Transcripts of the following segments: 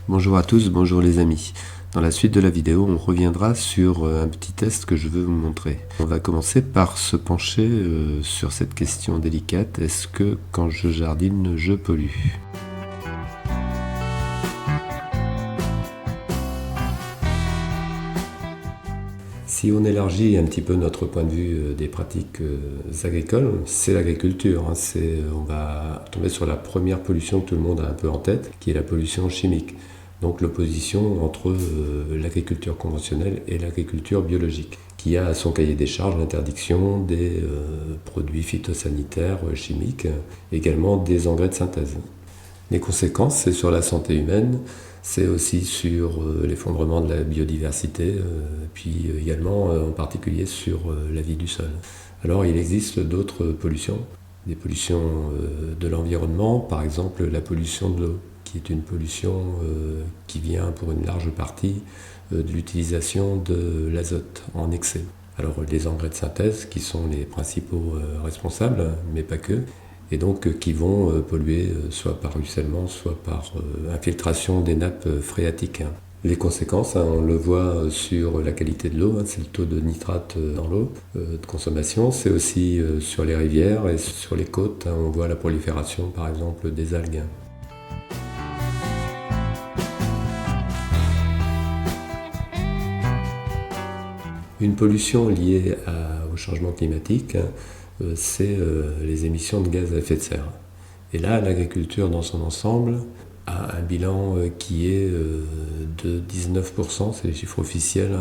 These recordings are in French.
Bonjour à tous, bonjour les amis. Dans la suite de la vidéo, on reviendra sur un petit test que je veux vous montrer. On va commencer par se pencher sur cette question délicate. Est-ce que quand je jardine, je pollue ? Si on élargit un petit peu notre point de vue des pratiques agricoles, c'est l'agriculture. On va tomber sur la première pollution que tout le monde a un peu en tête, qui est la pollution chimique. Donc l'opposition entre l'agriculture conventionnelle et l'agriculture biologique, qui a à son cahier des charges l'interdiction des produits phytosanitaires chimiques, également des engrais de synthèse. Les conséquences, c'est sur la santé humaine, c'est aussi sur l'effondrement de la biodiversité, puis également en particulier sur la vie du sol. Alors il existe d'autres pollutions, des pollutions de l'environnement, par exemple la pollution de l'eau, qui est une pollution qui vient pour une large partie de l'utilisation de l'azote en excès. Alors les engrais de synthèse qui sont les principaux responsables, mais pas que, et donc qui vont polluer soit par ruissellement, soit par infiltration des nappes phréatiques. Les conséquences, on le voit sur la qualité de l'eau, c'est le taux de nitrate dans l'eau de consommation, c'est aussi sur les rivières et sur les côtes, on voit la prolifération par exemple des algues. Une pollution liée au changement climatique, c'est les émissions de gaz à effet de serre. Et là, l'agriculture dans son ensemble a un bilan qui est de 19%, c'est les chiffres officiels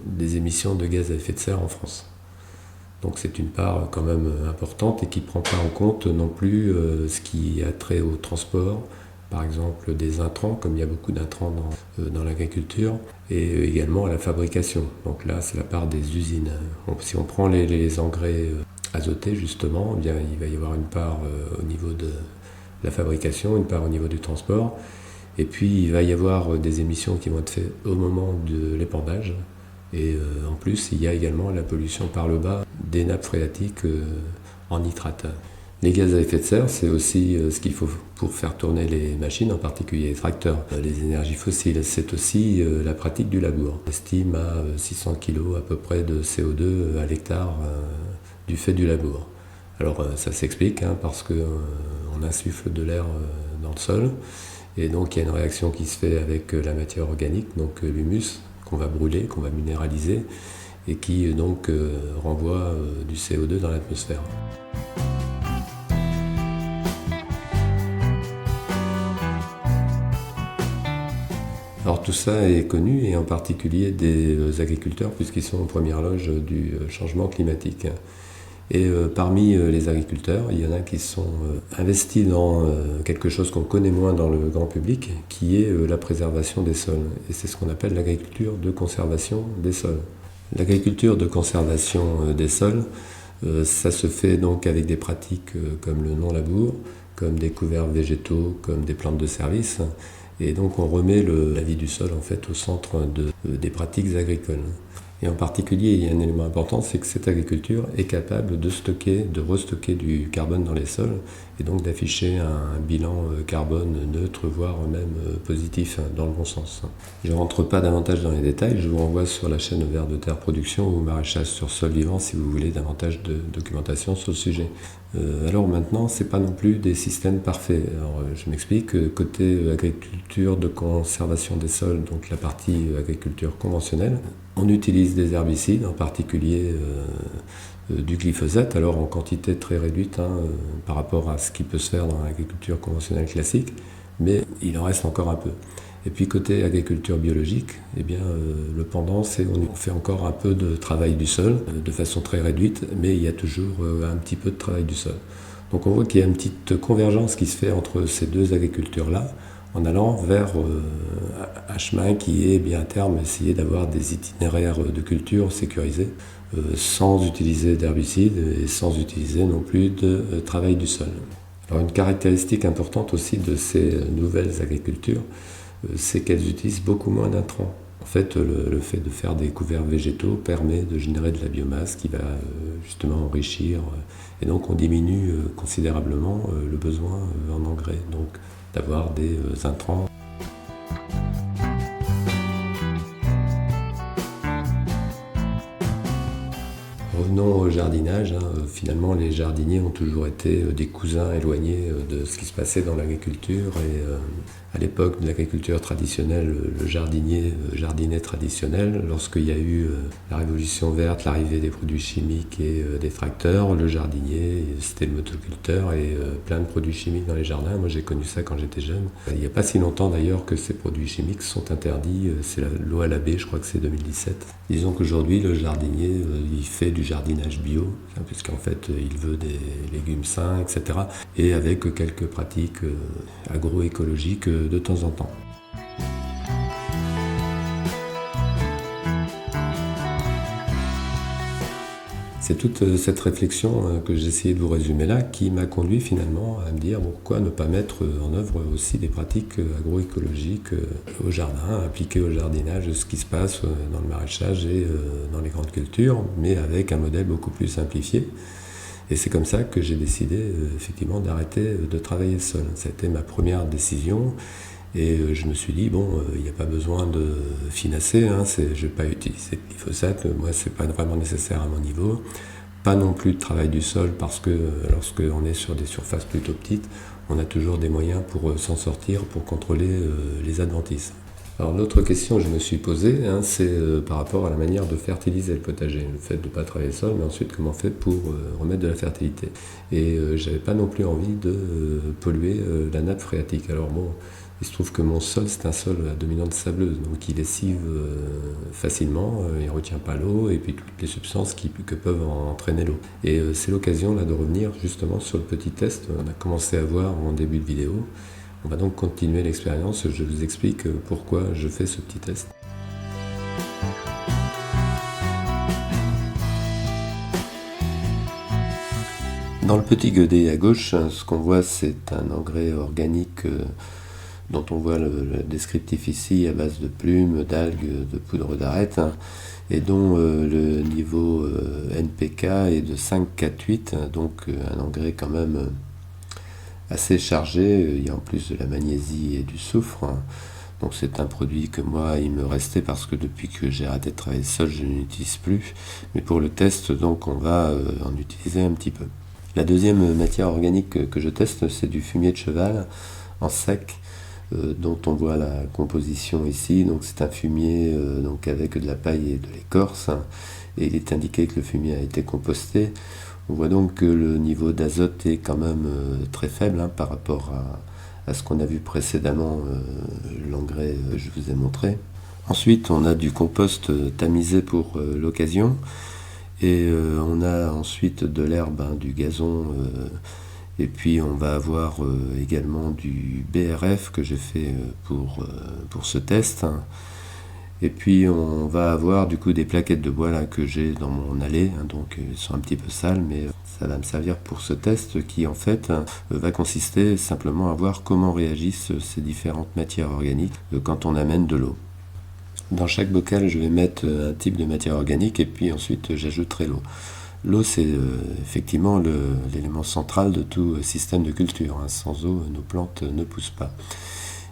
des émissions de gaz à effet de serre en France. Donc c'est une part quand même importante et qui ne prend pas en compte non plus ce qui a trait au transport, par exemple des intrants, comme il y a beaucoup d'intrants dans l'agriculture, et également à la fabrication. Donc là, c'est la part des usines. Donc, si on prend les engrais azotés, justement, eh bien, il va y avoir une part au niveau de la fabrication, une part au niveau du transport, et puis il va y avoir des émissions qui vont être faites au moment de l'épandage, et en plus, il y a également la pollution par le bas des nappes phréatiques en nitrate. Les gaz à effet de serre, c'est aussi ce qu'il faut pour faire tourner les machines, en particulier les tracteurs. Les énergies fossiles, c'est aussi la pratique du labour. On estime à 600 kg à peu près de CO2 à l'hectare du fait du labour. Alors ça s'explique parce qu'on insuffle de l'air dans le sol, et donc il y a une réaction qui se fait avec la matière organique, donc l'humus, qu'on va brûler, qu'on va minéraliser, et qui donc renvoie du CO2 dans l'atmosphère. Alors tout ça est connu, et en particulier des agriculteurs, puisqu'ils sont en première loge du changement climatique. Et parmi les agriculteurs, il y en a qui sont investis dans quelque chose qu'on connaît moins dans le grand public, qui est la préservation des sols. Et c'est ce qu'on appelle l'agriculture de conservation des sols. L'agriculture de conservation des sols, ça se fait donc avec des pratiques comme le non-labour, comme des couverts végétaux, comme des plantes de service. Et donc on remet la vie du sol en fait au centre des pratiques agricoles. Et en particulier, il y a un élément important, c'est que cette agriculture est capable de restocker du carbone dans les sols, et donc d'afficher un bilan carbone neutre, voire même positif, dans le bon sens. Je ne rentre pas davantage dans les détails, je vous renvoie sur la chaîne Vers de Terre Production ou Maraîchage sur sol vivant si vous voulez davantage de documentation sur le sujet. Alors maintenant, ce n'est pas non plus des systèmes parfaits. Alors, je m'explique, côté agriculture de conservation des sols, donc la partie agriculture conventionnelle, on utilise des herbicides, en particulier du glyphosate, alors en quantité très réduite par rapport à ce qui peut se faire dans l'agriculture conventionnelle classique, mais il en reste encore un peu. Et puis côté agriculture biologique, eh bien, le pendant, c'est on fait encore un peu de travail du sol, de façon très réduite, mais il y a toujours un petit peu de travail du sol. Donc on voit qu'il y a une petite convergence qui se fait entre ces deux agricultures-là, en allant vers un chemin qui est bien à terme essayer d'avoir des itinéraires de culture sécurisés, sans utiliser d'herbicides et sans utiliser non plus de travail du sol. Alors une caractéristique importante aussi de ces nouvelles agricultures, c'est qu'elles utilisent beaucoup moins d'intrants. En fait, le fait de faire des couverts végétaux permet de générer de la biomasse qui va justement enrichir, et donc on diminue considérablement le besoin en engrais, donc d'avoir des intrants. revenons au jardinage. Finalement, les jardiniers ont toujours été des cousins éloignés de ce qui se passait dans l'agriculture. Et à l'époque de l'agriculture traditionnelle, le jardinier jardinait traditionnel. Lorsqu'il y a eu la révolution verte, l'arrivée des produits chimiques et des tracteurs, le jardinier, c'était le motoculteur et plein de produits chimiques dans les jardins. Moi, j'ai connu ça quand j'étais jeune. Il n'y a pas si longtemps d'ailleurs que ces produits chimiques sont interdits. C'est la loi Labbé, je crois que c'est 2017. Disons qu'aujourd'hui, le jardinier, il fait du jardinage bio, puisqu'en fait, il veut des légumes sains, etc. Et avec quelques pratiques agroécologiques de temps en temps. C'est toute cette réflexion que j'ai essayé de vous résumer là qui m'a conduit finalement à me dire pourquoi ne pas mettre en œuvre aussi des pratiques agroécologiques au jardin, appliquer au jardinage ce qui se passe dans le maraîchage et dans les grandes cultures, mais avec un modèle beaucoup plus simplifié. Et c'est comme ça que j'ai décidé effectivement d'arrêter de travailler seul. Ça a été ma première décision. Et je me suis dit, il n'y a pas besoin de finasser, je ne vais pas utiliser le glyphosate, moi c'est pas vraiment nécessaire à mon niveau. Pas non plus de travail du sol parce que lorsqu'on est sur des surfaces plutôt petites, on a toujours des moyens pour s'en sortir, pour contrôler les adventices. Alors l'autre question que je me suis posée, c'est par rapport à la manière de fertiliser le potager. Le fait de ne pas travailler le sol, mais ensuite comment on fait pour remettre de la fertilité. Et j'avais pas non plus envie de polluer la nappe phréatique. Alors il se trouve que mon sol, c'est un sol à dominante sableuse, donc il lessive facilement, il ne retient pas l'eau et puis toutes les substances que peuvent entraîner l'eau. Et c'est l'occasion là de revenir justement sur le petit test qu'on a commencé à voir en début de vidéo. On va donc continuer l'expérience, je vous explique pourquoi je fais ce petit test. Dans le petit godet à gauche, ce qu'on voit c'est un engrais organique dont on voit le descriptif ici à base de plumes, d'algues, de poudre d'arête, et dont le niveau NPK est de 5,4,8, donc un engrais quand même assez chargé. Il y a en plus de la magnésie et du soufre. Donc c'est un produit que moi, il me restait parce que depuis que j'ai arrêté de travailler seul, je n'utilise plus. Mais pour le test, donc on va en utiliser un petit peu. La deuxième matière organique que je teste, c'est du fumier de cheval en sec, dont on voit la composition ici. Donc c'est un fumier donc avec de la paille et de l'écorce, et il est indiqué que le fumier a été composté. On voit donc que le niveau d'azote est quand même très faible par rapport à ce qu'on a vu précédemment, l'engrais que je vous ai montré. Ensuite on a du compost tamisé pour l'occasion, et on a ensuite de l'herbe, du gazon, et puis on va avoir également du BRF que j'ai fait pour ce test. Et puis on va avoir du coup des plaquettes de bois là, que j'ai dans mon allée, donc elles sont un petit peu sales, mais ça va me servir pour ce test qui en fait va consister simplement à voir comment réagissent ces différentes matières organiques quand on amène de l'eau. Dans chaque bocal je vais mettre un type de matière organique et puis ensuite j'ajouterai l'eau. L'eau, c'est effectivement l'élément central de tout système de culture. Sans eau, nos plantes ne poussent pas.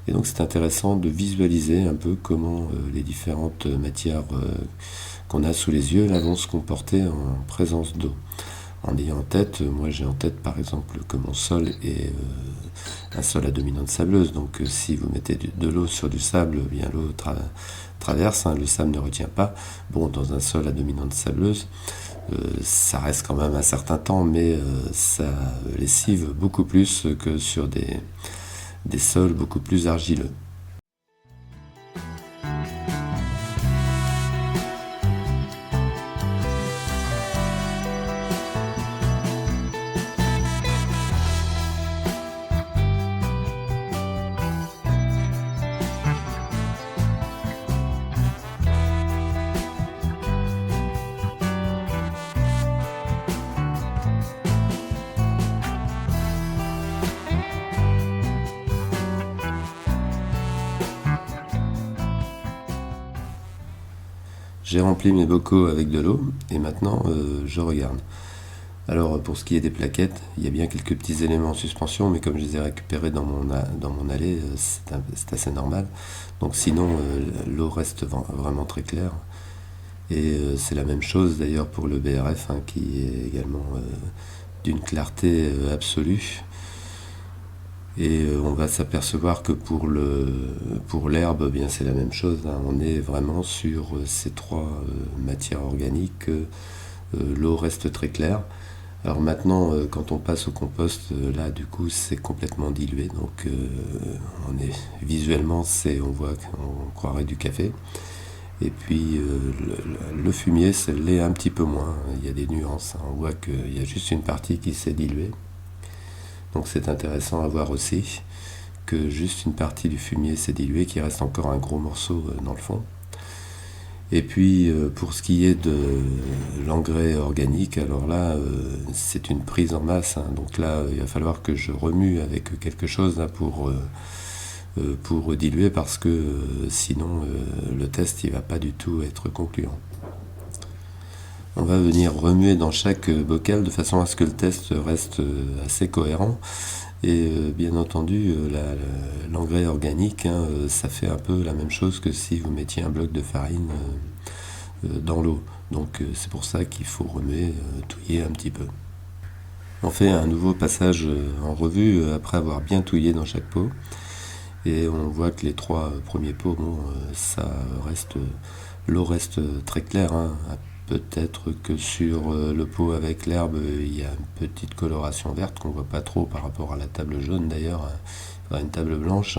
Et donc c'est intéressant de visualiser un peu comment les différentes matières qu'on a sous les yeux là, vont se comporter en présence d'eau. En ayant en tête, moi j'ai en tête par exemple que mon sol est un sol à dominante sableuse. Donc si vous mettez de l'eau sur du sable, bien l'eau traverse, le sable ne retient pas. Dans un sol à dominante sableuse, ça reste quand même un certain temps, mais ça lessive beaucoup plus que sur des sols beaucoup plus argileux. J'ai rempli mes bocaux avec de l'eau et maintenant je regarde. Alors pour ce qui est des plaquettes, il y a bien quelques petits éléments en suspension, mais comme je les ai récupérés dans mon allée, c'est assez normal. Donc sinon l'eau reste vraiment très claire. Et c'est la même chose d'ailleurs pour le BRF, hein, qui est également d'une clarté absolue. Et on va s'apercevoir que pour l'herbe, eh bien c'est la même chose, hein. On est vraiment sur ces trois matières organiques. L'eau reste très claire. Alors maintenant, quand on passe au compost, là du coup c'est complètement dilué. Donc visuellement, on voit qu'on croirait du café. Et puis le fumier, ça l'est un petit peu moins. Il y a des nuances, hein. On voit qu'il y a juste une partie qui s'est diluée. Donc c'est intéressant à voir aussi que juste une partie du fumier s'est diluée, qu'il reste encore un gros morceau dans le fond. Et puis pour ce qui est de l'engrais organique, alors là c'est une prise en masse, hein. Donc là il va falloir que je remue avec quelque chose là, pour diluer, parce que sinon le test il va pas du tout être concluant. On va venir remuer dans chaque bocal de façon à ce que le test reste assez cohérent. Et bien entendu, l'engrais organique, hein, ça fait un peu la même chose que si vous mettiez un bloc de farine dans l'eau. Donc c'est pour ça qu'il faut remuer, touiller un petit peu. On fait un nouveau passage en revue après avoir bien touillé dans chaque pot. Et on voit que les trois premiers pots, l'eau reste très claire, hein. Peut-être que sur le pot avec l'herbe, il y a une petite coloration verte qu'on ne voit pas trop par rapport à la table jaune d'ailleurs, à une table blanche.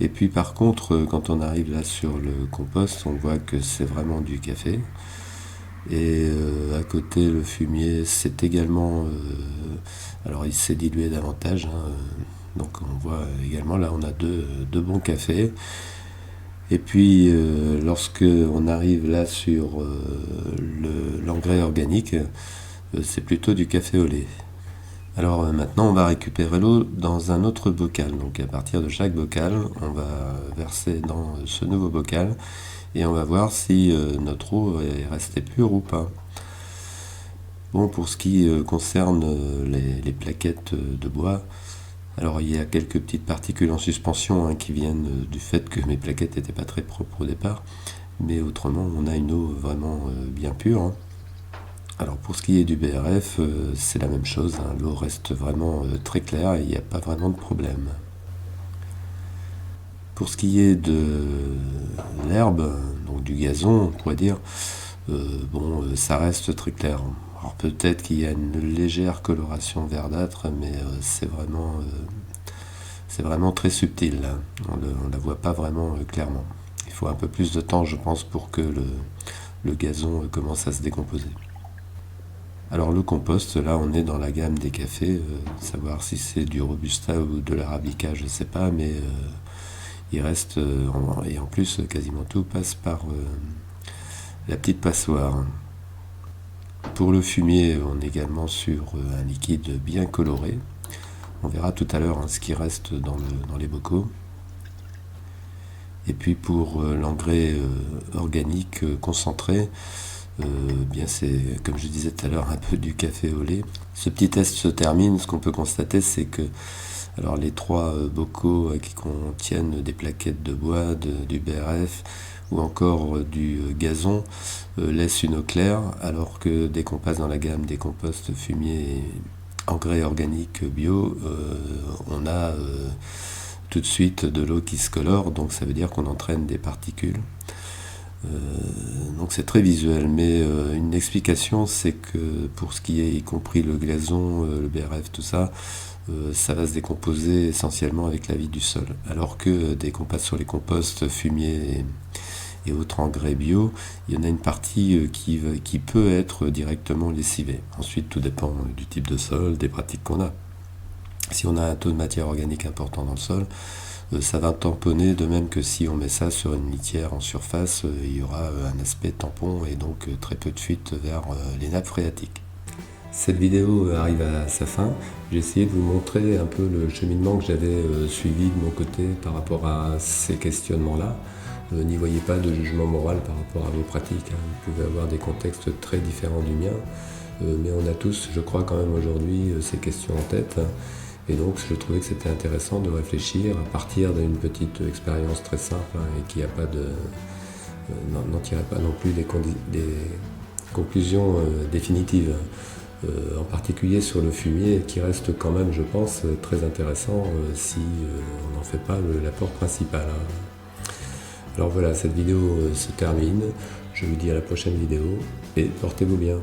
Et puis par contre, quand on arrive là sur le compost, on voit que c'est vraiment du café. Et à côté, le fumier, c'est également... alors il s'est dilué davantage, hein. Donc on voit également, là on a deux bons cafés. Et puis lorsque on arrive là sur l'engrais organique, c'est plutôt du café au lait. Alors maintenant on va récupérer l'eau dans un autre bocal. Donc à partir de chaque bocal, on va verser dans ce nouveau bocal et on va voir si notre eau est restée pure ou pas. Bon, pour ce qui concerne les plaquettes de bois, alors il y a quelques petites particules en suspension, hein, qui viennent du fait que mes plaquettes n'étaient pas très propres au départ, mais autrement on a une eau vraiment bien pure, hein. Alors pour ce qui est du BRF, c'est la même chose, hein. L'eau reste vraiment très claire et il n'y a pas vraiment de problème. Pour ce qui est de l'herbe, donc du gazon, on pourrait dire, ça reste très clair. Alors peut-être qu'il y a une légère coloration verdâtre, mais c'est vraiment très subtil, là. On ne la voit pas vraiment clairement. Il faut un peu plus de temps, je pense, pour que le gazon commence à se décomposer. Alors le compost, là on est dans la gamme des cafés, savoir si c'est du Robusta ou de l'Arabica, je ne sais pas, mais il reste, et en plus quasiment tout passe par la petite passoire. Pour le fumier, on est également sur un liquide bien coloré. On verra tout à l'heure, hein, ce qui reste dans les bocaux. Et puis pour l'engrais organique concentré, bien c'est, comme je disais tout à l'heure, un peu du café au lait. Ce petit test se termine. Ce qu'on peut constater, c'est que alors les trois bocaux qui contiennent des plaquettes de bois, du BRF ou encore du gazon laissent une eau claire, alors que dès qu'on passe dans la gamme des composts fumier et engrais organique bio, on a tout de suite de l'eau qui se colore, donc ça veut dire qu'on entraîne des particules. Donc c'est très visuel, mais une explication, c'est que pour ce qui est, y compris le gazon, le BRF, tout ça, ça va se décomposer essentiellement avec la vie du sol. Alors que dès qu'on passe sur les composts fumiers et autres engrais bio, il y en a une partie qui peut être directement lessivée. Ensuite, tout dépend du type de sol, des pratiques qu'on a. Si on a un taux de matière organique important dans le sol, ça va tamponner, de même que si on met ça sur une litière en surface, il y aura un aspect tampon et donc très peu de fuite vers les nappes phréatiques. Cette vidéo arrive à sa fin. J'ai essayé de vous montrer un peu le cheminement que j'avais suivi de mon côté par rapport à ces questionnements-là. N'y voyez pas de jugement moral par rapport à vos pratiques, hein. Vous pouvez avoir des contextes très différents du mien, mais on a tous, je crois quand même aujourd'hui, ces questions en tête. Et donc je trouvais que c'était intéressant de réfléchir à partir d'une petite expérience très simple, hein, et qui n'a pas n'en tirez pas non plus des conclusions définitives. En particulier sur le fumier, qui reste quand même, je pense, très intéressant si on n'en fait pas l'apport principal. Alors voilà, cette vidéo se termine. Je vous dis à la prochaine vidéo et portez-vous bien.